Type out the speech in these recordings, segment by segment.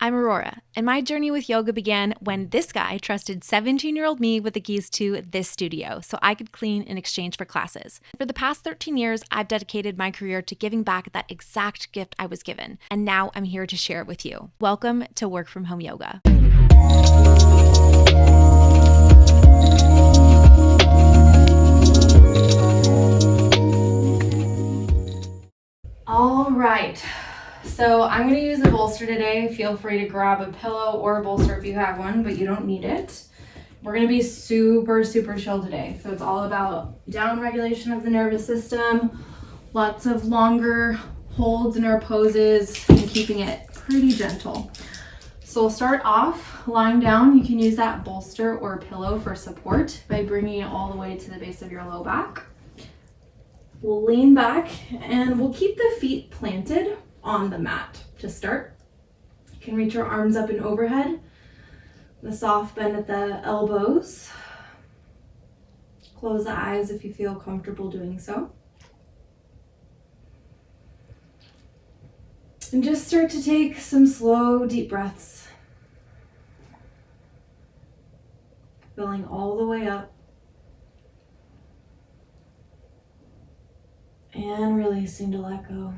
I'm Aurora, and my journey with yoga began when this guy trusted 17-year-old me with the keys to this studio so I could clean in exchange for classes. For the past 13 years, I've dedicated my career to giving back that exact gift I was given, and now I'm here to share it with you. Welcome to Work From Home Yoga. All right. So I'm going to use a bolster today. Feel free to grab a pillow or a bolster if you have one, but you don't need it. We're going to be super chill today. So it's all about down regulation of the nervous system, lots of longer holds in our poses, and keeping it pretty gentle. So we'll start off lying down. You can use that bolster or pillow for support by bringing it all the way to the base of your low back. We'll lean back and we'll keep the feet planted on the mat to start. You can reach your arms up and overhead, the soft bend at the elbows. Close the eyes if you feel comfortable doing so. And just start to take some slow, deep breaths. Filling all the way up. And releasing to let go.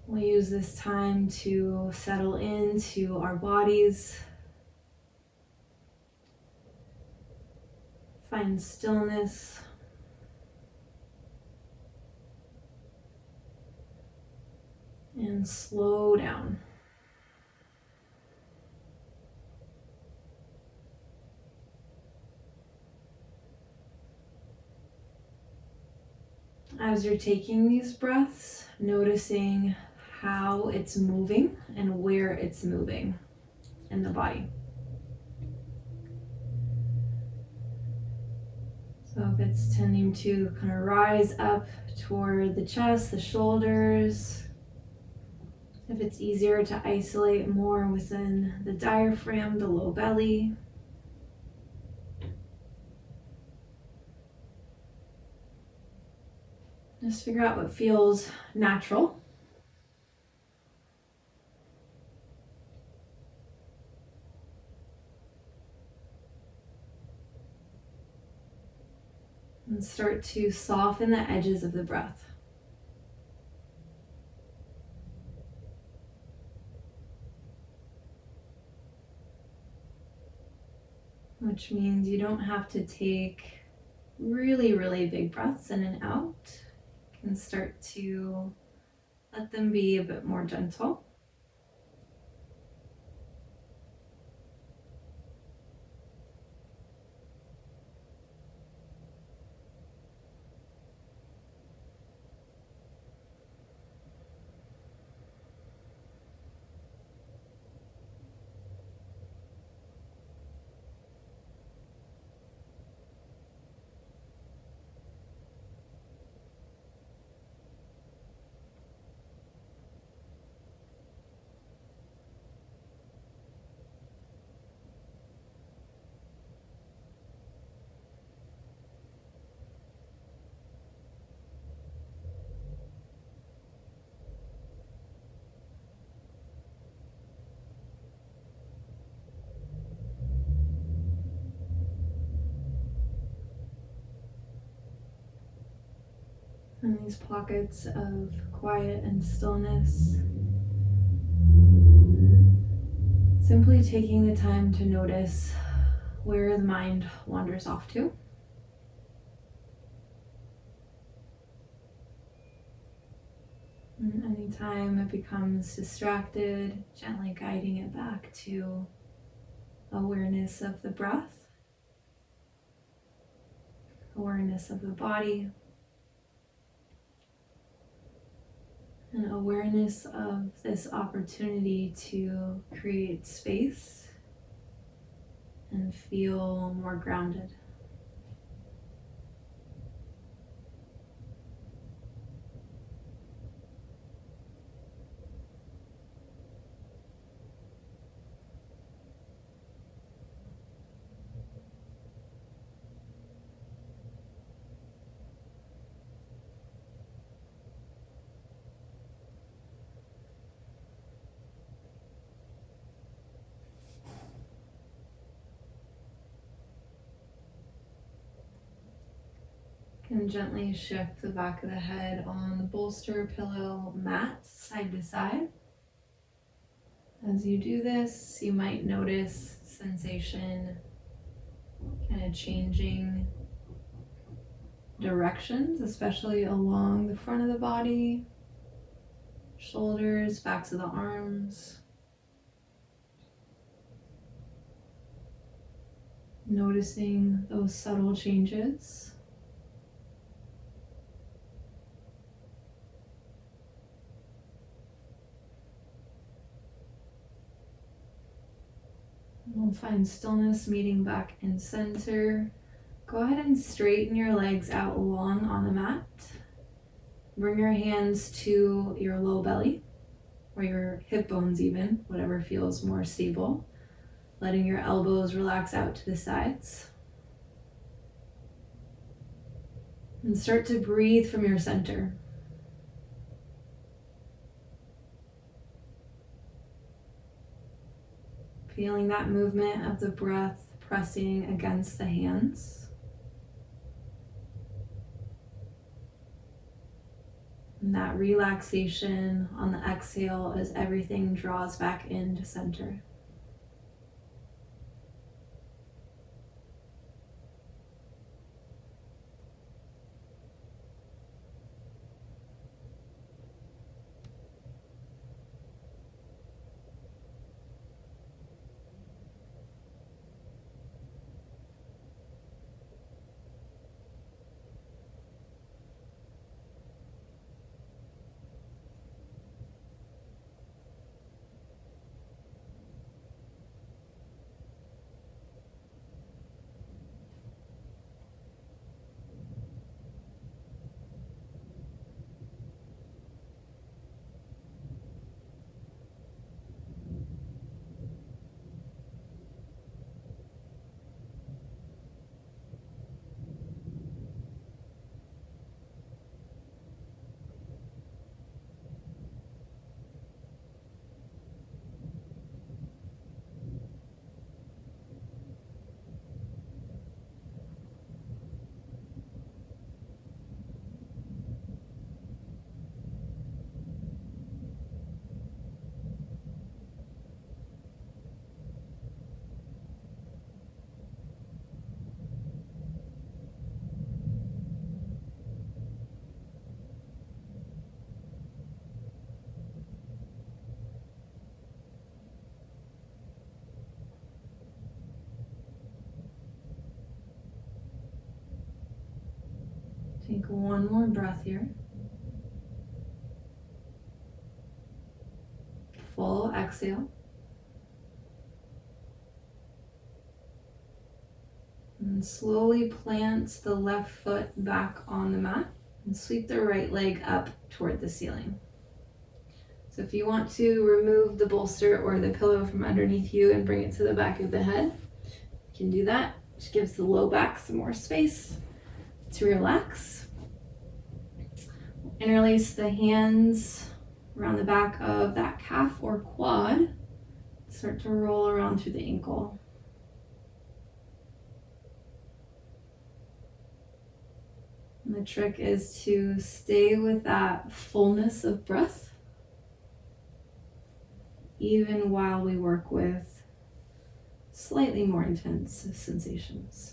We'll use this time to settle into our bodies. Find stillness. And slow down. As you're taking these breaths, noticing how it's moving and where it's moving in the body. So if it's tending to kind of rise up toward the chest, the shoulders, if it's easier to isolate more within the diaphragm, the low belly. Just figure out what feels natural. And start to soften the edges of the breath. Which means you don't have to take really big breaths in and out. You can start to let them be a bit more gentle. And these pockets of quiet and stillness. Simply taking the time to notice where the mind wanders off to. And anytime it becomes distracted, gently guiding it back to awareness of the breath, awareness of the body, and awareness of this opportunity to create space and feel more grounded. can gently shift the back of the head on the bolster, pillow, mat, side to side. As you do this, you might notice sensation kind of changing directions, especially along the front of the body, shoulders, backs of the arms. Noticing those subtle changes. We'll find stillness meeting back in center. Go ahead and straighten your legs out long on the mat. Bring your hands to your low belly, or your hip bones even, whatever feels more stable. Letting your elbows relax out to the sides. And start to breathe from your center. Feeling that movement of the breath pressing against the hands. And that relaxation on the exhale as everything draws back into center. Take one more breath here. Full exhale. And slowly plant the left foot back on the mat and sweep the right leg up toward the ceiling. So if you want to remove the bolster or the pillow from underneath you and bring it to the back of the head, you can do that. Which gives the low back some more space to relax. Interlace the hands around the back of that calf or quad. Start to roll around through the ankle. And the trick is to stay with that fullness of breath, even while we work with slightly more intense sensations.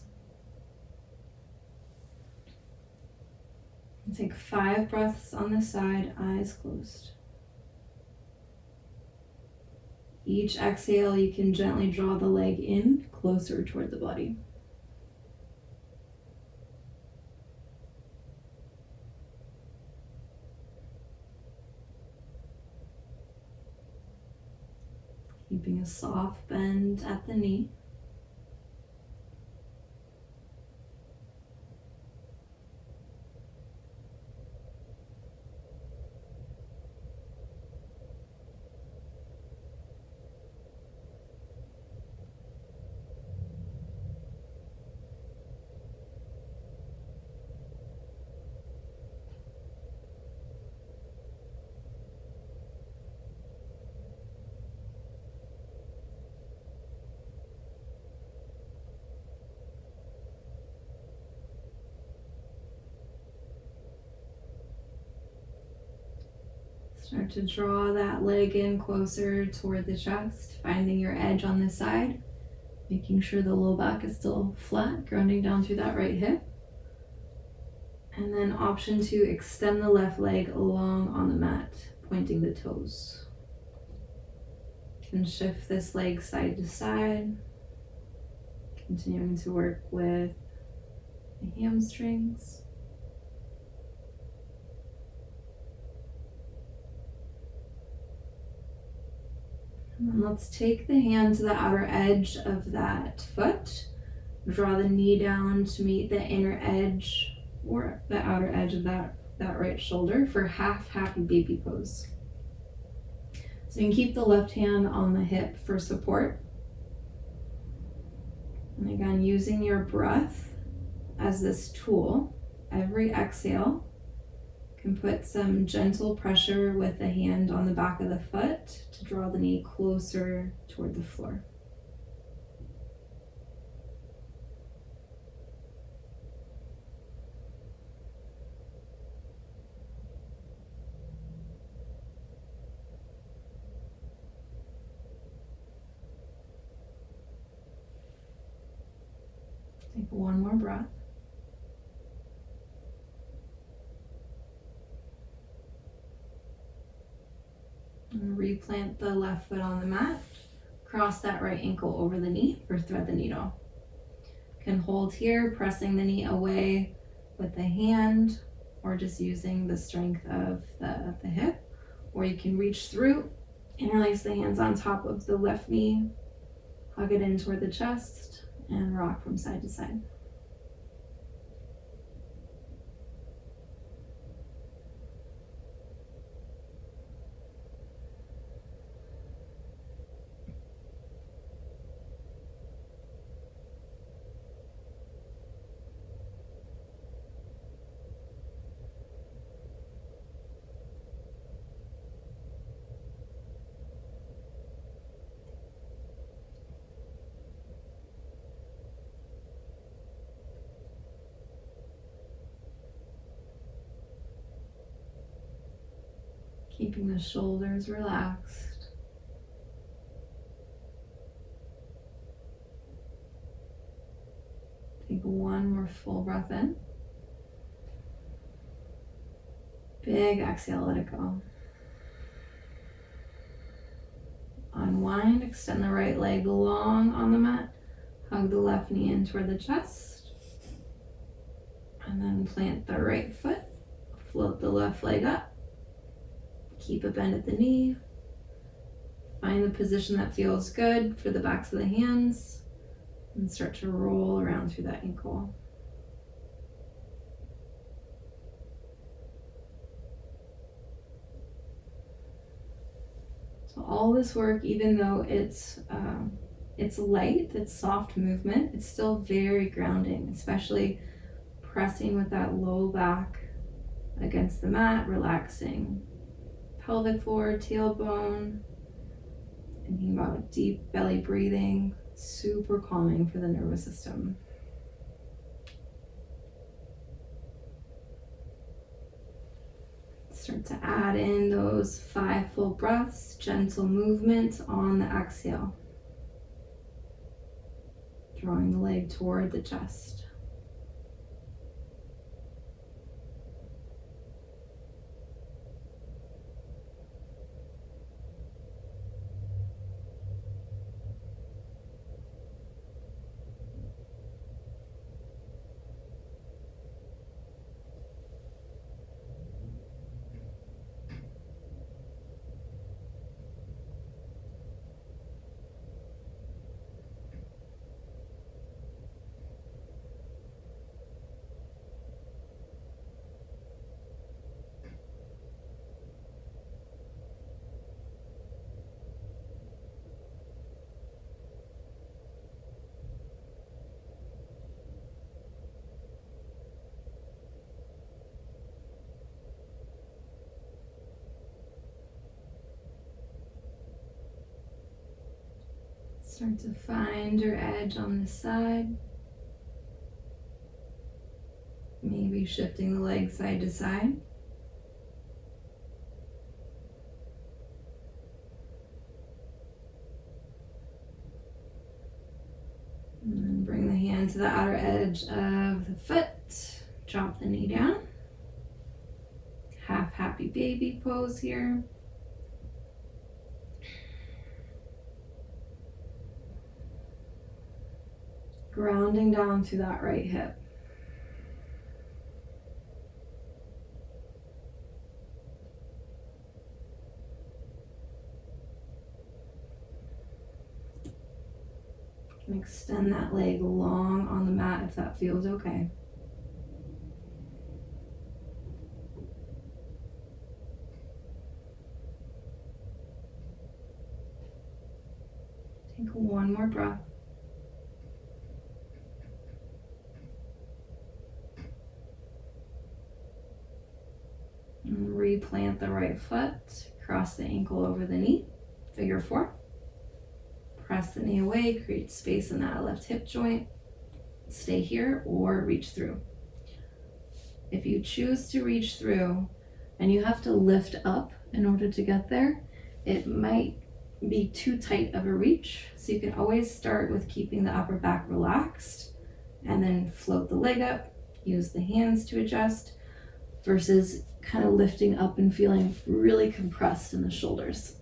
And take 5 breaths on the side, eyes closed. Each exhale, you can gently draw the leg in closer toward the body. Keeping a soft bend at the knee. Start to draw that leg in closer toward the chest, finding your edge on this side, making sure the low back is still flat, grounding down through that right hip. And then option 2, extend the left leg along on the mat, pointing the toes. And shift this leg side to side, continuing to work with the hamstrings. And then let's take the hand to the outer edge of that foot. Draw the knee down to meet the inner edge or the outer edge of that right shoulder for half happy baby pose. So you can keep the left hand on the hip for support. And again, using your breath as this tool, every exhale can put some gentle pressure with the hand on the back of the foot to draw the knee closer toward the floor. Take one more breath. And replant the left foot on the mat. Cross that right ankle over the knee or thread the needle. Can hold here, pressing the knee away with the hand or just using the strength of the hip. Or you can reach through, interlace the hands on top of the left knee, hug it in toward the chest, and rock from side to side. Keeping the shoulders relaxed. Take one more full breath in. Big exhale, let it go. Unwind, extend the right leg long on the mat. Hug the left knee in toward the chest. And then plant the right foot. Float the left leg up. Keep a bend at the knee. Find the position that feels good for the backs of the hands. And start to roll around through that ankle. So all this work, even though it's light, it's soft movement, it's still very grounding, especially pressing with that low back against the mat, relaxing pelvic floor, tailbone, thinking about deep belly breathing, super calming for the nervous system. Start to add in those 5 full breaths, gentle movement on the exhale. Drawing the leg toward the chest. Start to find your edge on this side. Maybe shifting the leg side to side. into the outer edge of the foot. Drop the knee down. Half happy baby pose here. Grounding down through that right hip. And extend that leg long on the mat if that feels okay. Take one more breath. And replant the right foot, cross the ankle over the knee, figure 4. Press the knee away, create space in that left hip joint. Stay here or reach through. If you choose to reach through and you have to lift up in order to get there, it might be too tight of a reach. So you can always start with keeping the upper back relaxed and then float the leg up, use the hands to adjust, versus kind of lifting up and feeling really compressed in the shoulders.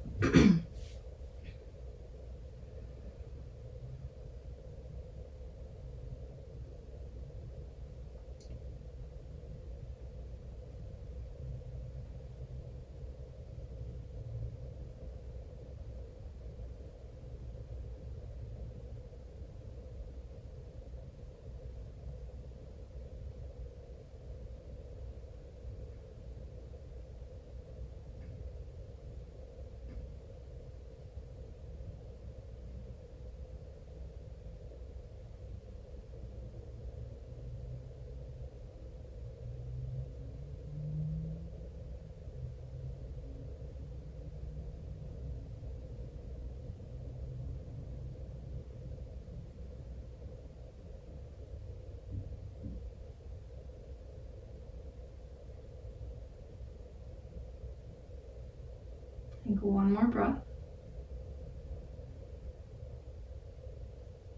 Take one more breath.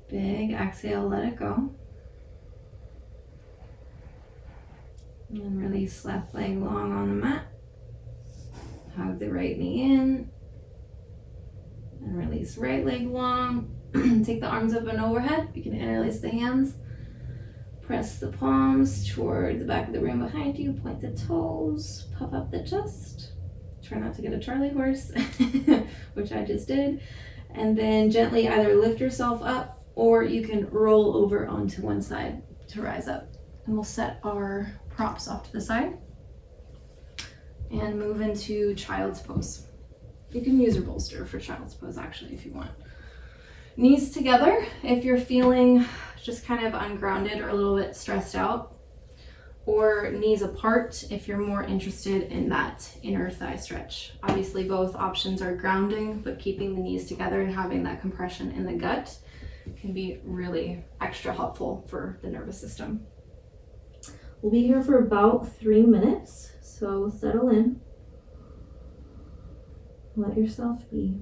Big exhale, let it go. And then release left leg long on the mat. Hug the right knee in. And release right leg long. Take the arms up and overhead. You can interlace the hands. Press the palms toward the back of the room behind you. Point the toes. Puff up the chest. Try not to get a Charlie horse, which I just did. And then gently either lift yourself up or you can roll over onto one side to rise up. And we'll set our props off to the side and move into child's pose. You can use your bolster for child's pose actually if you want. Knees together if you're feeling just kind of ungrounded or a little bit stressed out, or knees apart if you're more interested in that inner thigh stretch. Obviously both options are grounding, but keeping the knees together and having that compression in the gut can be really extra helpful for the nervous system. We'll be here for about 3 minutes, so settle in. Let yourself be.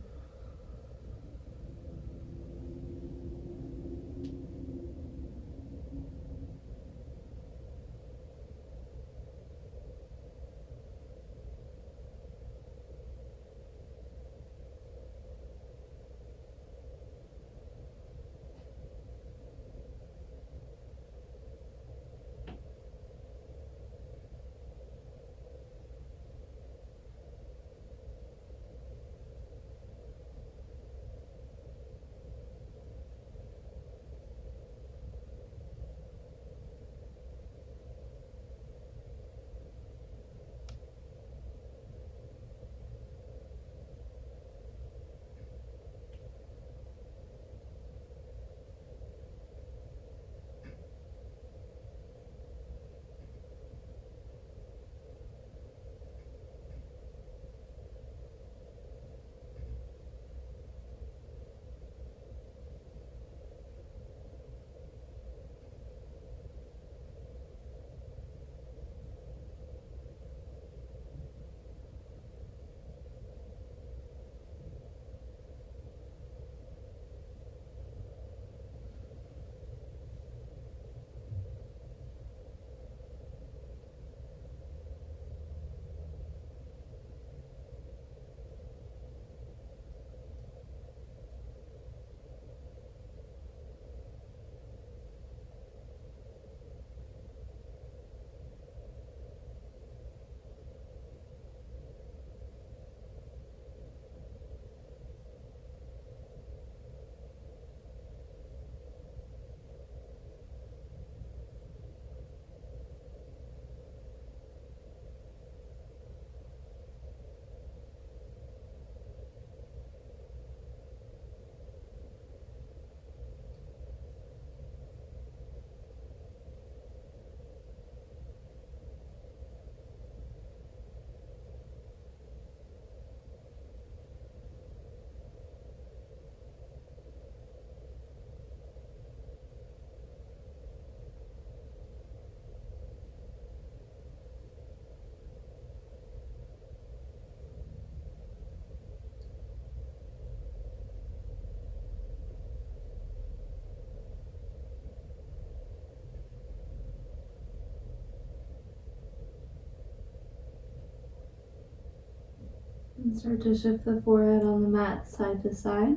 And start to shift the forehead on the mat side to side,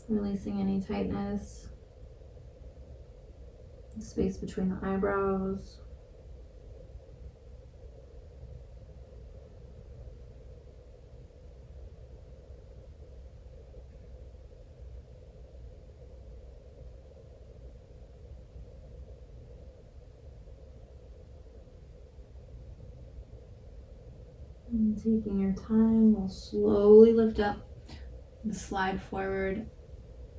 releasing any tightness, space between the eyebrows. And taking your time, we'll slowly lift up and slide forward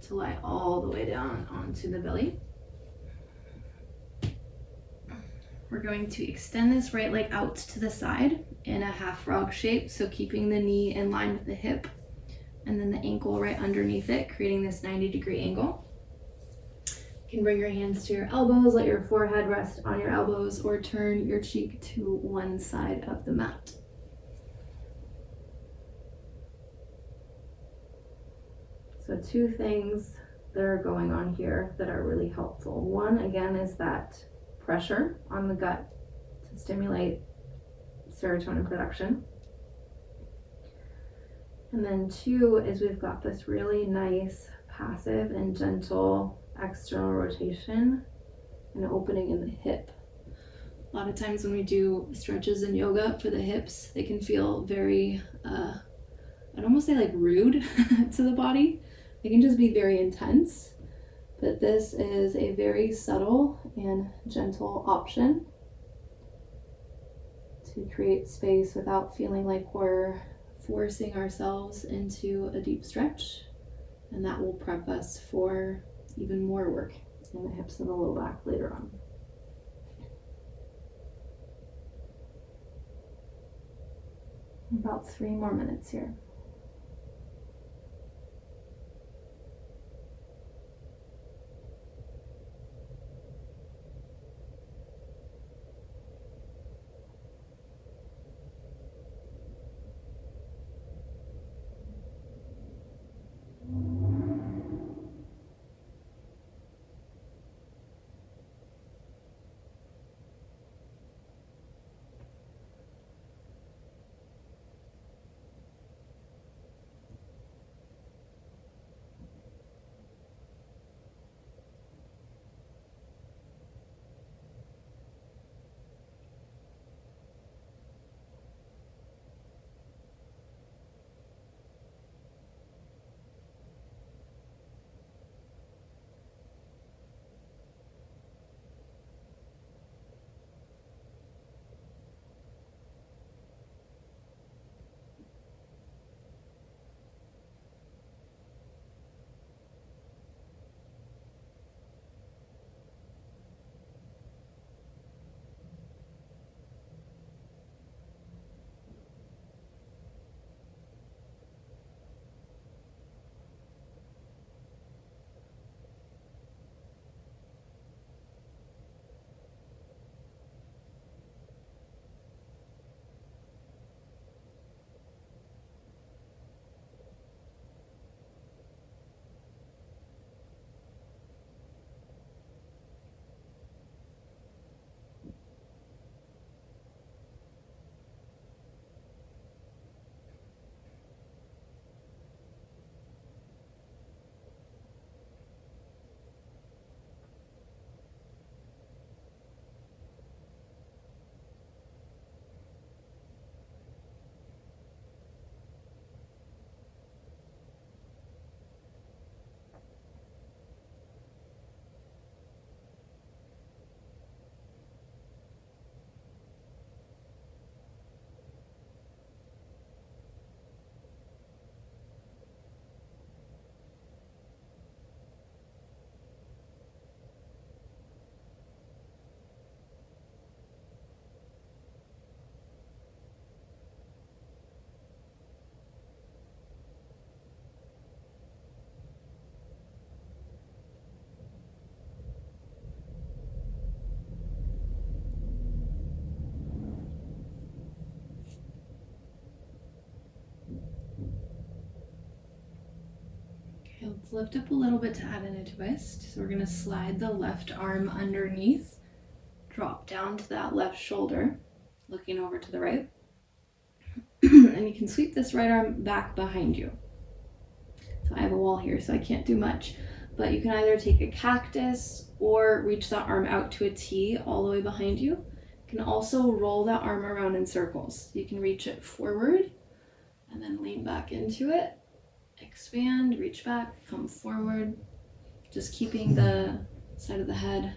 to lie all the way down onto the belly. We're going to extend this right leg out to the side in a half frog shape, so keeping the knee in line with the hip and then the ankle right underneath it, creating this 90-degree angle. You can bring your hands to your elbows, let your forehead rest on your elbows, or turn your cheek to one side of the mat. So two things that are going on here that are really helpful. One, again, is that pressure on the gut to stimulate serotonin production. And then two is we've got this really nice passive and gentle external rotation and opening in the hip. A lot of times when we do stretches in yoga for the hips, they can feel very, I'd almost say like rude to the body. They can just be very intense, but this is a very subtle and gentle option to create space without feeling like we're forcing ourselves into a deep stretch, and that will prep us for even more work in the hips and the low back later on. About 3 more minutes here. Let's lift up a little bit to add in a twist. So we're going to slide the left arm underneath, drop down to that left shoulder, looking over to the right. and you can sweep this right arm back behind you. So I have a wall here, so I can't do much, but you can either take a cactus or reach that arm out to a T all the way behind you. You can also roll that arm around in circles. You can reach it forward and then lean back into it, expand, reach back, come forward, just keeping the side of the head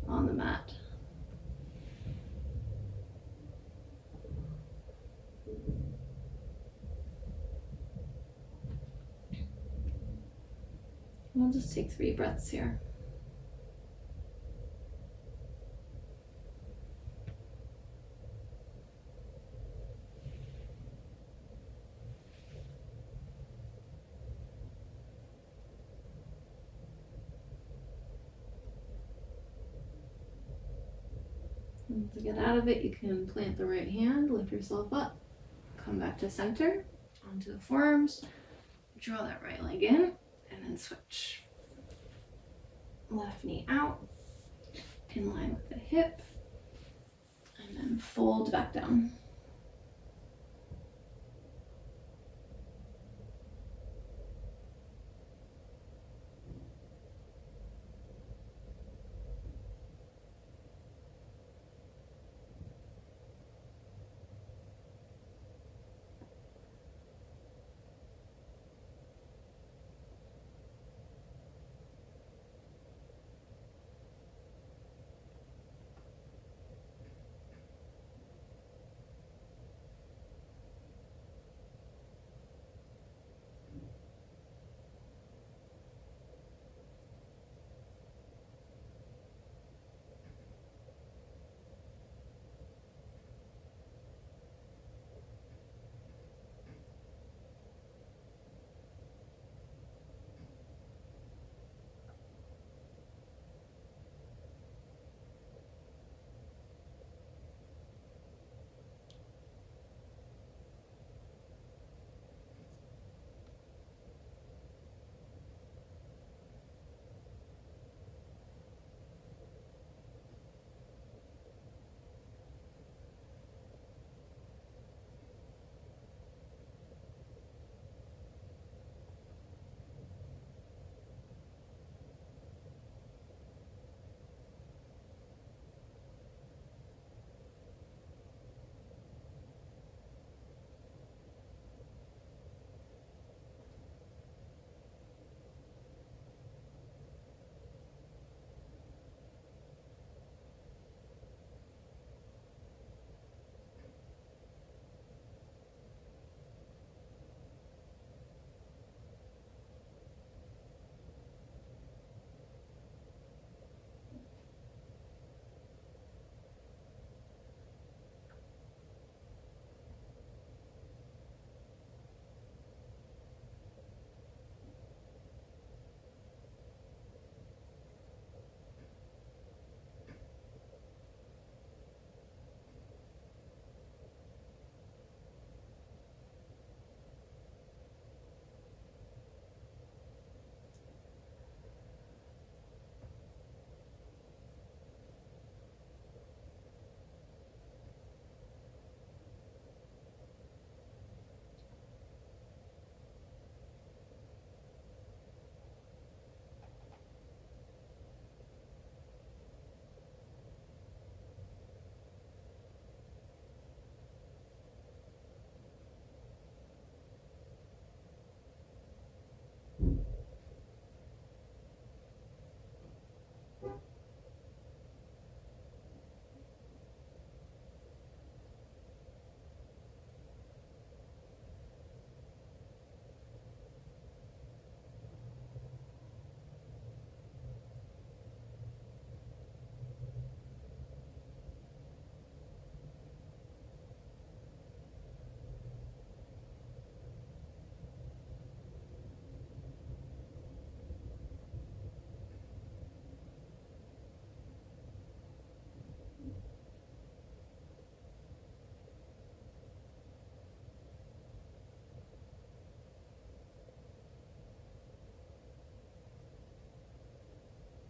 on the mat. We'll just take 3 breaths here. And to get out of it, you can plant the right hand, lift yourself up, come back to center, onto the forearms, draw that right leg in, and then switch. Left knee out, in line with the hip, and then fold back down.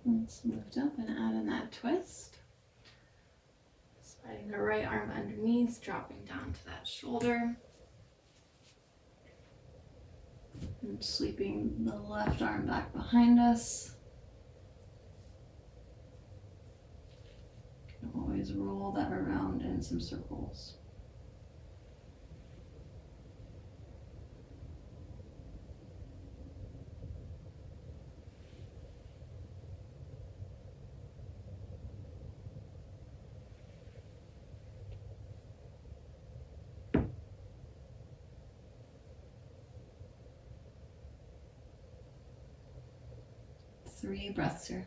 Let's lift up and add in that twist. Sliding the right arm underneath, dropping down to that shoulder. And sweeping the left arm back behind us. Can always roll that around in some circles. Three breaths here.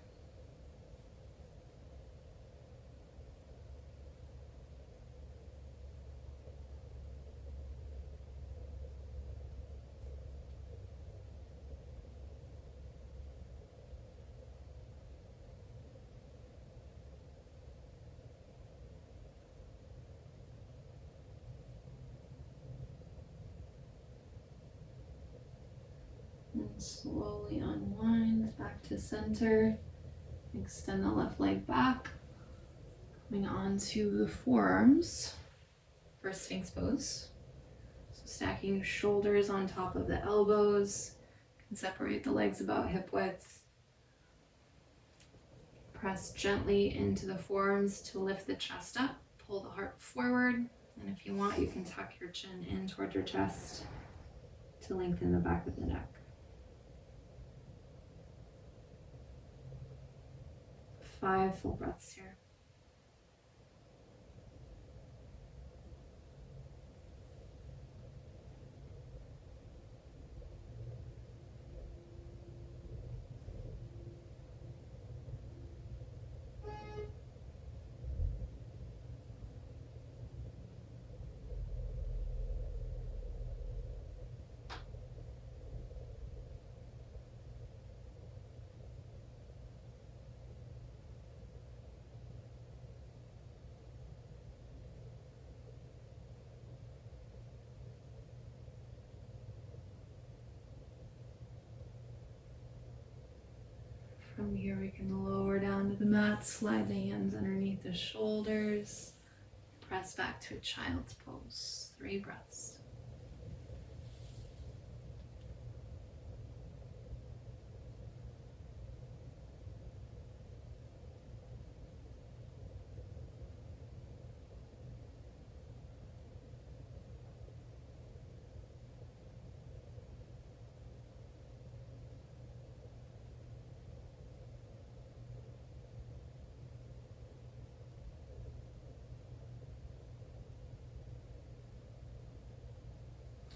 And slowly unwind back to center. Extend the left leg back. Coming onto the forearms for Sphinx pose. So stacking shoulders on top of the elbows. Can separate the legs about hip width. Press gently into the forearms to lift the chest up. Pull the heart forward. And if you want, you can tuck your chin in toward your chest to lengthen the back of the neck. 5 full breaths here. From here we can lower down to the mat, slide the hands underneath the shoulders, press back to a child's pose. 3 breaths.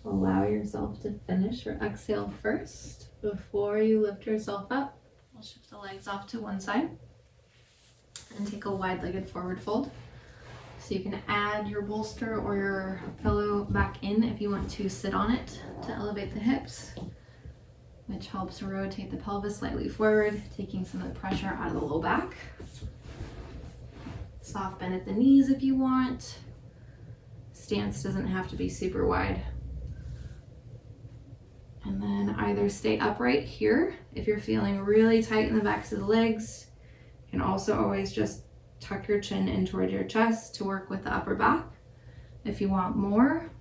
Allow yourself to finish or exhale first before you lift yourself up. We'll shift the legs off to one side and take a wide-legged forward fold. So you can add your bolster or your pillow back in if you want to sit on it to elevate the hips, which helps rotate the pelvis slightly forward, taking some of the pressure out of the low back. Soft bend at the knees if you want. Stance doesn't have to be super wide. And then either stay upright here if you're feeling really tight in the backs of the legs. You can also always just tuck your chin in toward your chest to work with the upper back. If you want more,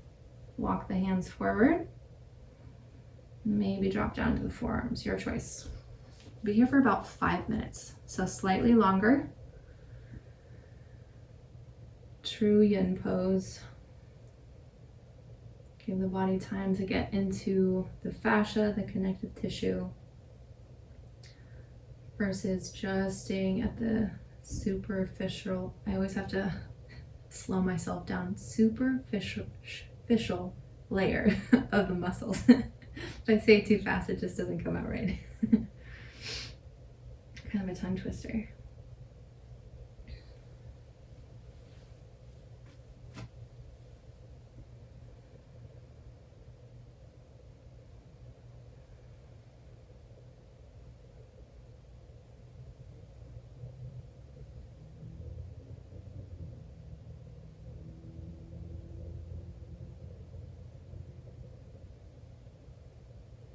walk the hands forward. Maybe drop down to the forearms, your choice. Be here for about 5 minutes, so slightly longer. True yin pose. Give the body time to get into the fascia, the connective tissue, versus just staying at the superficial, I always have to slow myself down, superficial layer of the muscles. If I say it too fast, it just doesn't come out right. Kind of a tongue twister.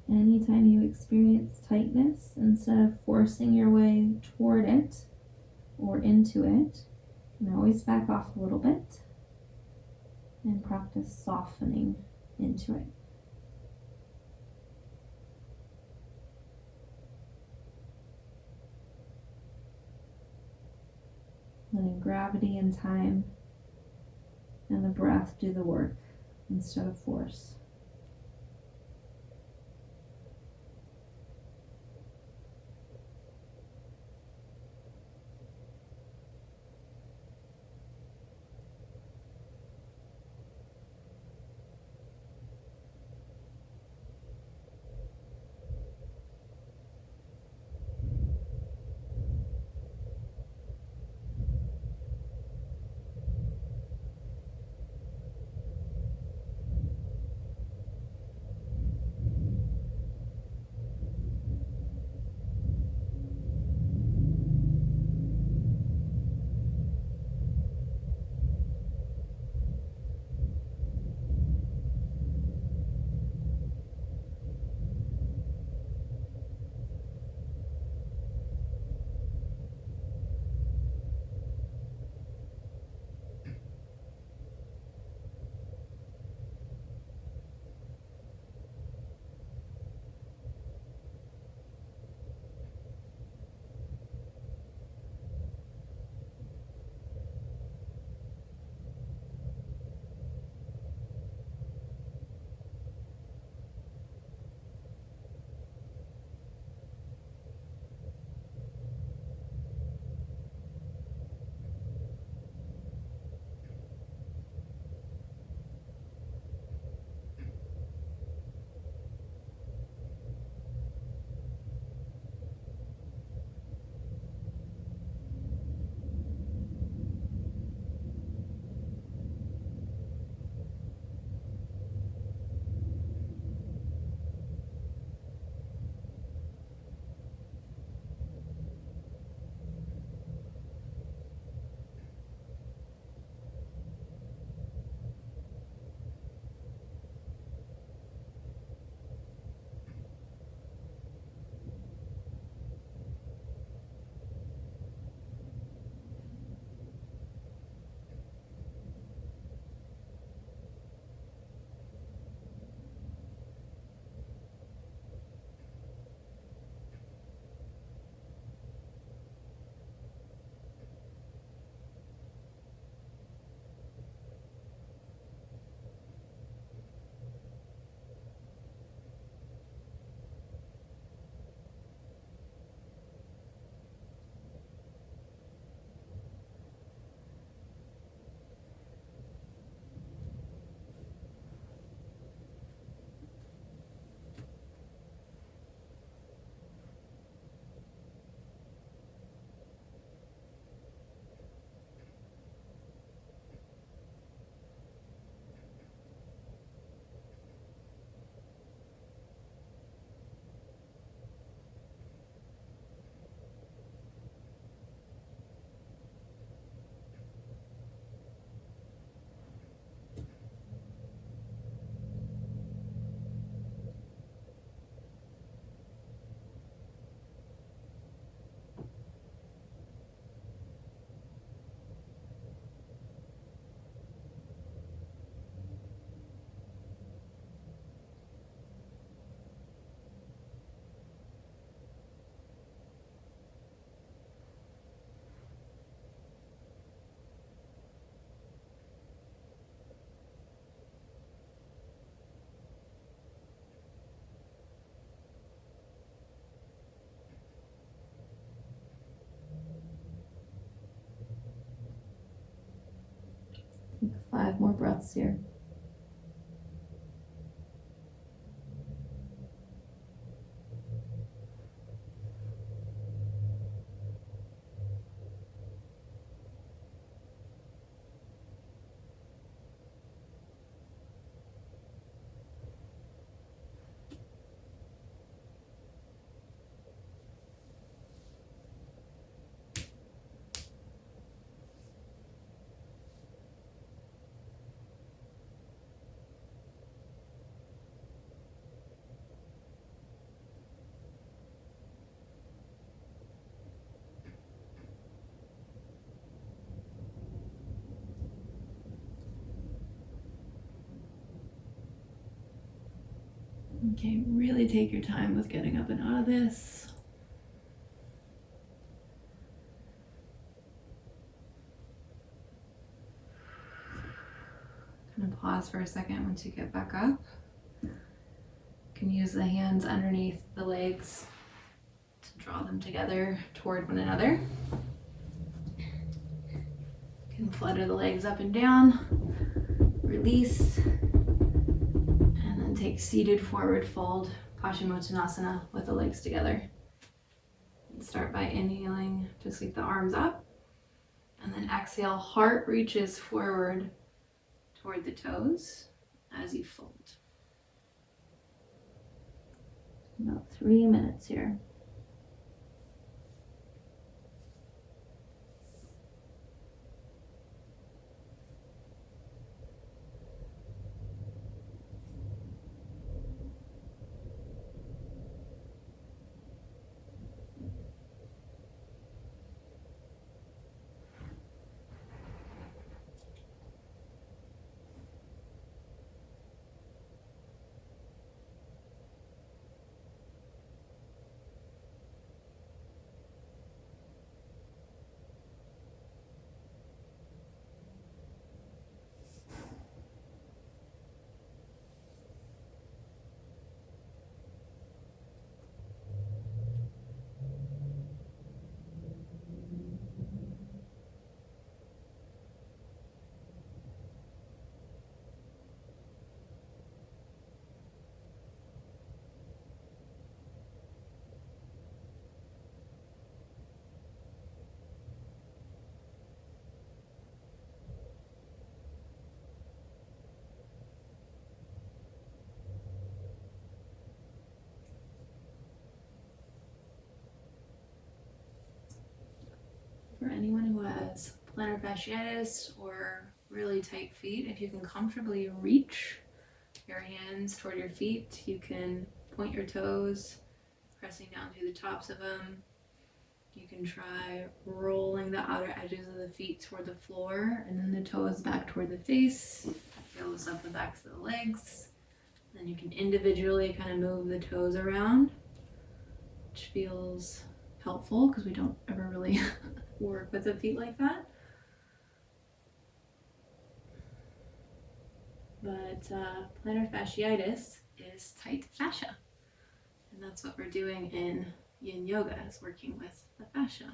Anytime you experience tightness, instead of forcing your way toward it or into it, you can always back off a little bit and practice softening into it. letting gravity and time and the breath do the work instead of force. Take 5 more breaths here. Okay, really take your time with getting up and out of this. pause for a second once you get back up. You can use the hands underneath the legs to draw them together toward one another. You can flutter the legs up and down, release, and then take seated forward fold, Paschimottanasana, with the legs together. And start by inhaling to sweep the arms up, and then exhale, heart reaches forward toward the toes as you fold. About 3 minutes here. For anyone who has plantar fasciitis or really tight feet, if you can comfortably reach your hands toward your feet, you can point your toes, pressing down through the tops of them. You can try rolling the outer edges of the feet toward the floor and then the toes back toward the face. That fills up the backs of the legs. Then you can individually kind of move the toes around, which feels helpful because we don't ever really work with the feet like that. But plantar fasciitis is tight fascia, and that's what we're doing in yin yoga, is working with the fascia.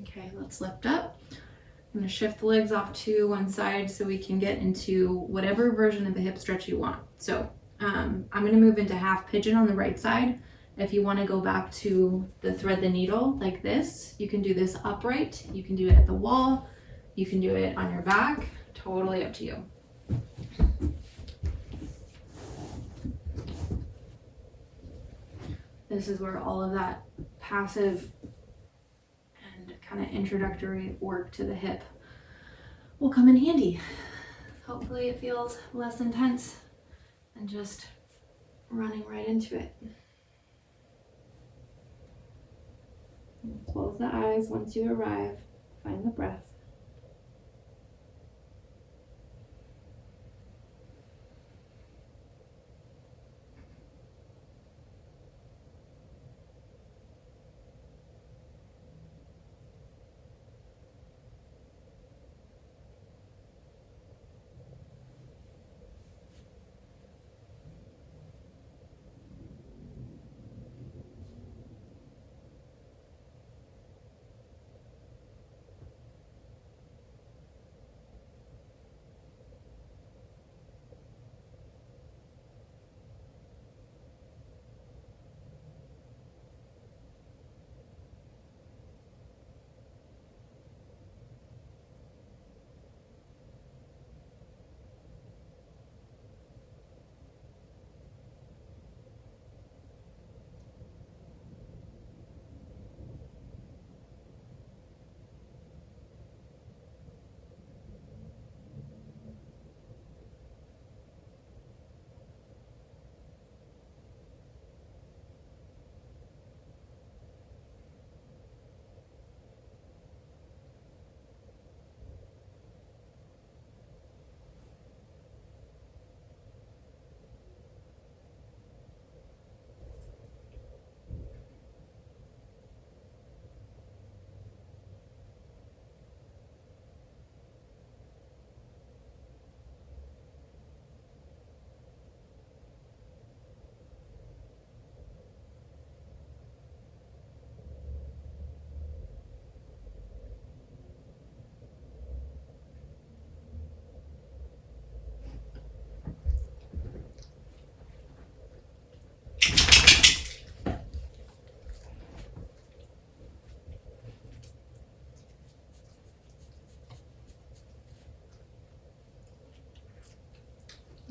Okay, let's lift up. I'm going to shift the legs off to one side so we can get into whatever version of the hip stretch you want. So I'm going to move into half pigeon on the right side. If you want to go back to the thread the needle like this, you can do this upright. You can do it at the wall. You can do it on your back. Totally up to you. This is where all of that passive and kind of introductory work to the hip will come in handy. Hopefully it feels less intense than just running right into it. Close the eyes once you arrive. Find the breath.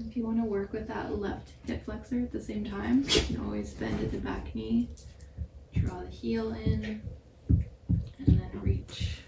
If you want to work with that left hip flexor at the same time, you can always bend at the back knee, draw the heel in, and then reach.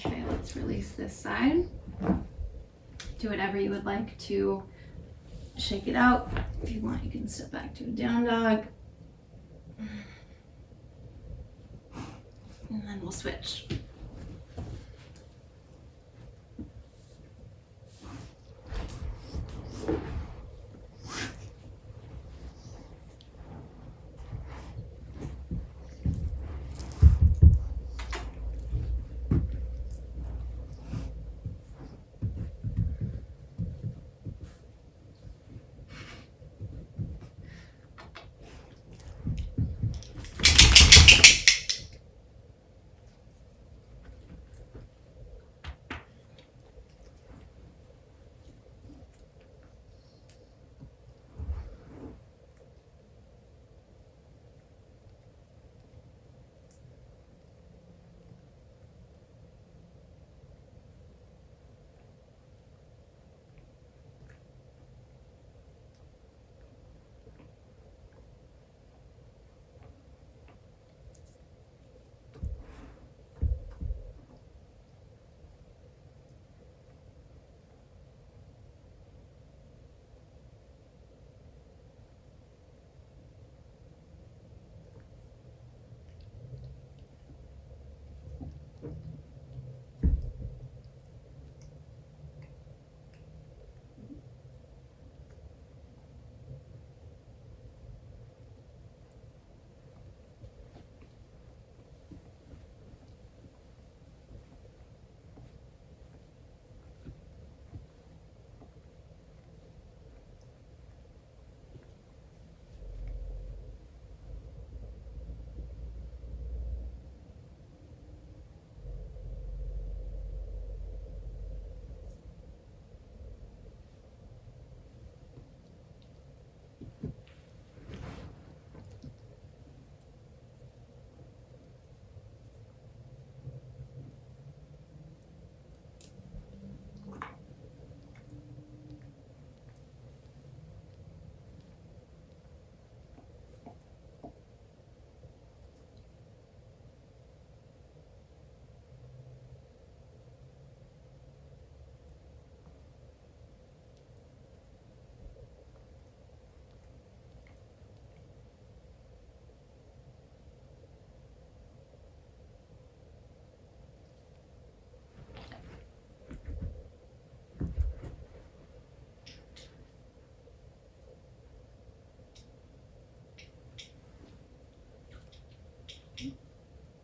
Okay, let's release this side. Do whatever you would like to shake it out. If you want, you can step back to a down dog. And then we'll switch.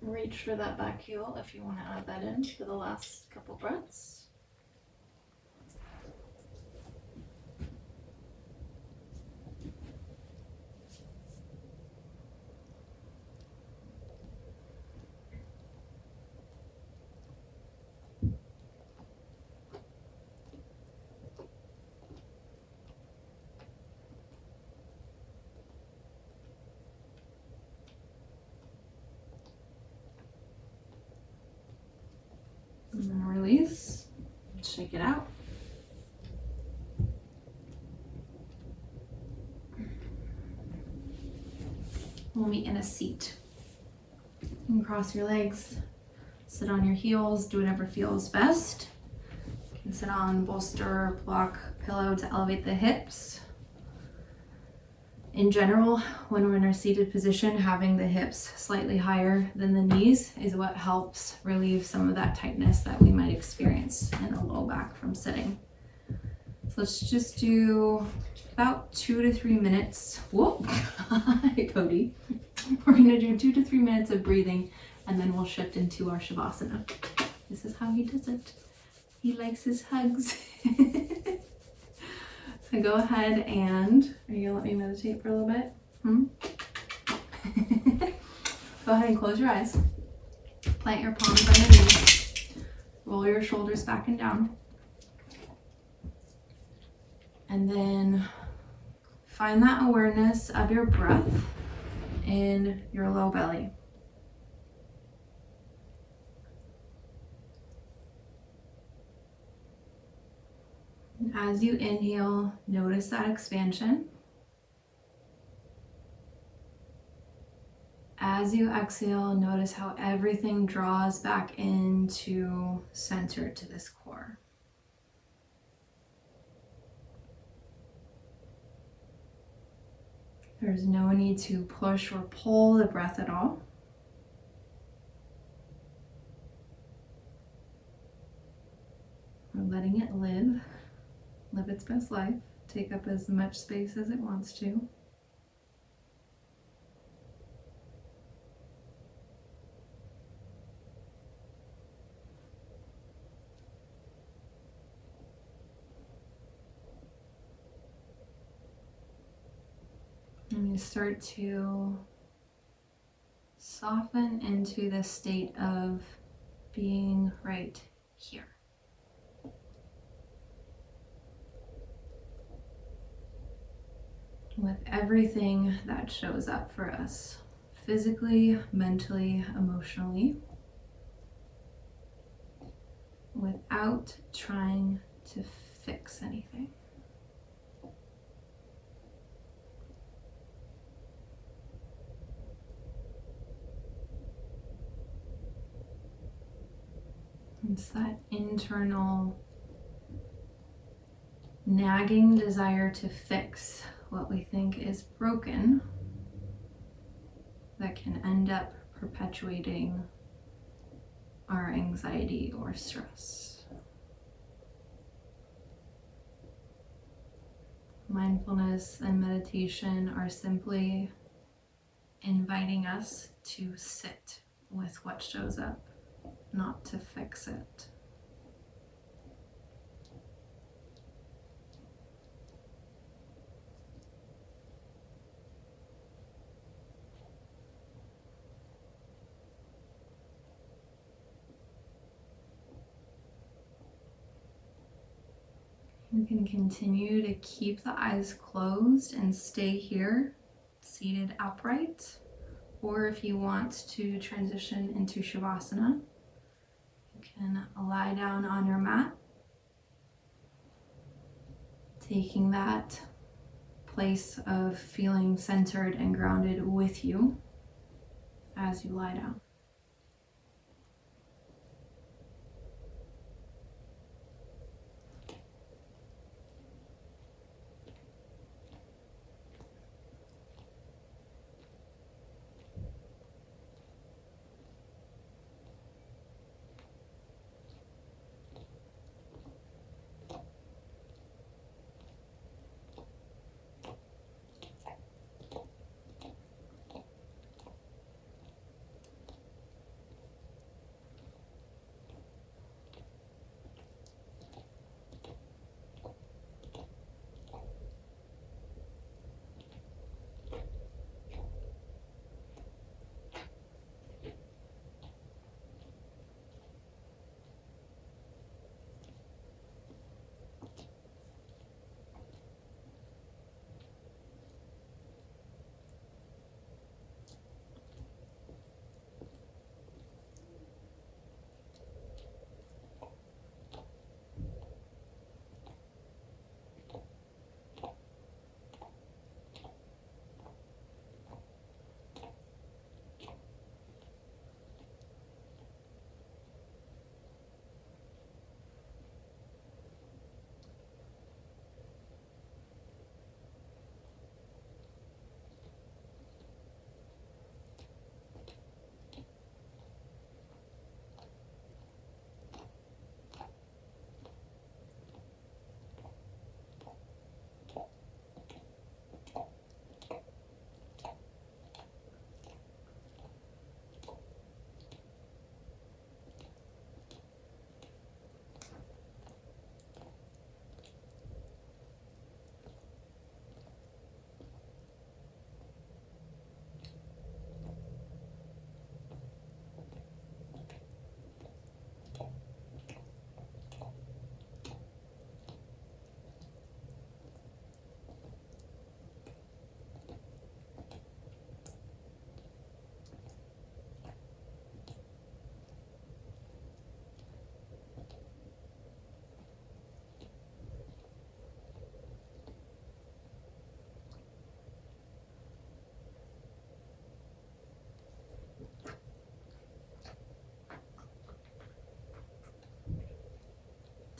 Reach for that back heel if you want to add that in for the last couple breaths. And then release, shake it out. We'll meet in a seat. You can cross your legs, sit on your heels, do whatever feels best. You can sit on bolster, block, pillow to elevate the hips. In general, when we're in our seated position, having the hips slightly higher than the knees is what helps relieve some of that tightness that we might experience in the low back from sitting. So let's just do about 2 to 3 minutes. Whoa, hi Cody. We're gonna do 2 to 3 minutes of breathing and then we'll shift into our Shavasana. This is how he does it. He likes his hugs. So go ahead and, are you gonna let me meditate for a little bit? Go ahead and close your eyes. Plant your palms underneath. Roll your shoulders back and down. And then find that awareness of your breath in your low belly. And as you inhale, notice that expansion. As you exhale, notice how everything draws back into center to this core. There's no need to push or pull the breath at all. We're letting it live its best life, take up as much space as it wants to. And you start to soften into the state of being right here. With everything that shows up for us, physically, mentally, emotionally, without trying to fix anything. It's that internal nagging desire to fix what we think is broken that can end up perpetuating our anxiety or stress. Mindfulness and meditation are simply inviting us to sit with what shows up, not to fix it. You can continue to keep the eyes closed and stay here, seated upright. Or if you want to transition into Shavasana, you can lie down on your mat, taking that place of feeling centered and grounded with you as you lie down.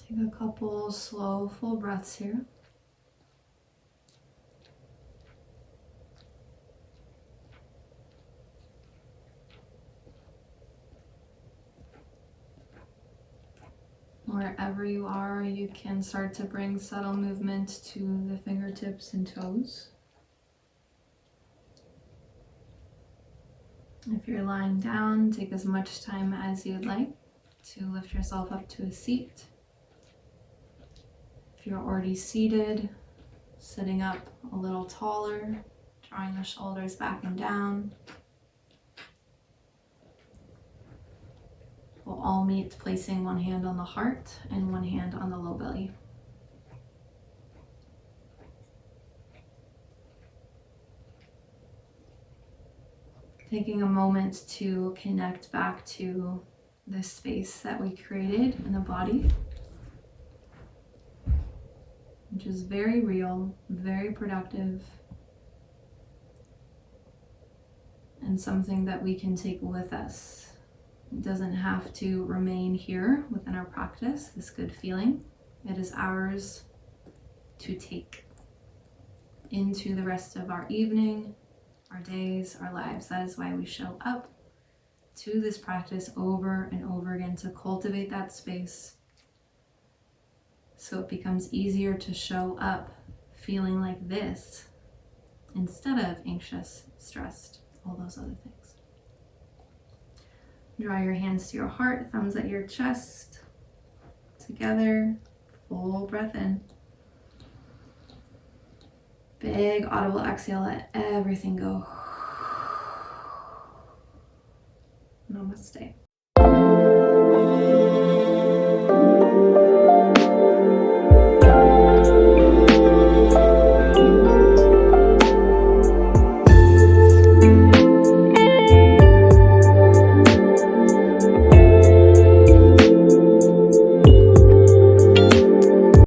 Take a couple slow, full breaths here. Wherever you are, you can start to bring subtle movement to the fingertips and toes. If you're lying down, take as much time as you'd like to lift yourself up to a seat. If you're already seated, sitting up a little taller, drawing the shoulders back and down. We'll all meet placing one hand on the heart and one hand on the low belly. Taking a moment to connect back to this space that we created in the body, which is very real, very productive, and something that we can take with us. It doesn't have to remain here within our practice, this good feeling. It is ours to take into the rest of our evening, our days, our lives. That is why we show up to this practice over and over again, to cultivate that space so it becomes easier to show up feeling like this instead of anxious, stressed, all those other things. Draw your hands to your heart, thumbs at your chest, together, full breath in. Big audible exhale, let everything go. Namaste.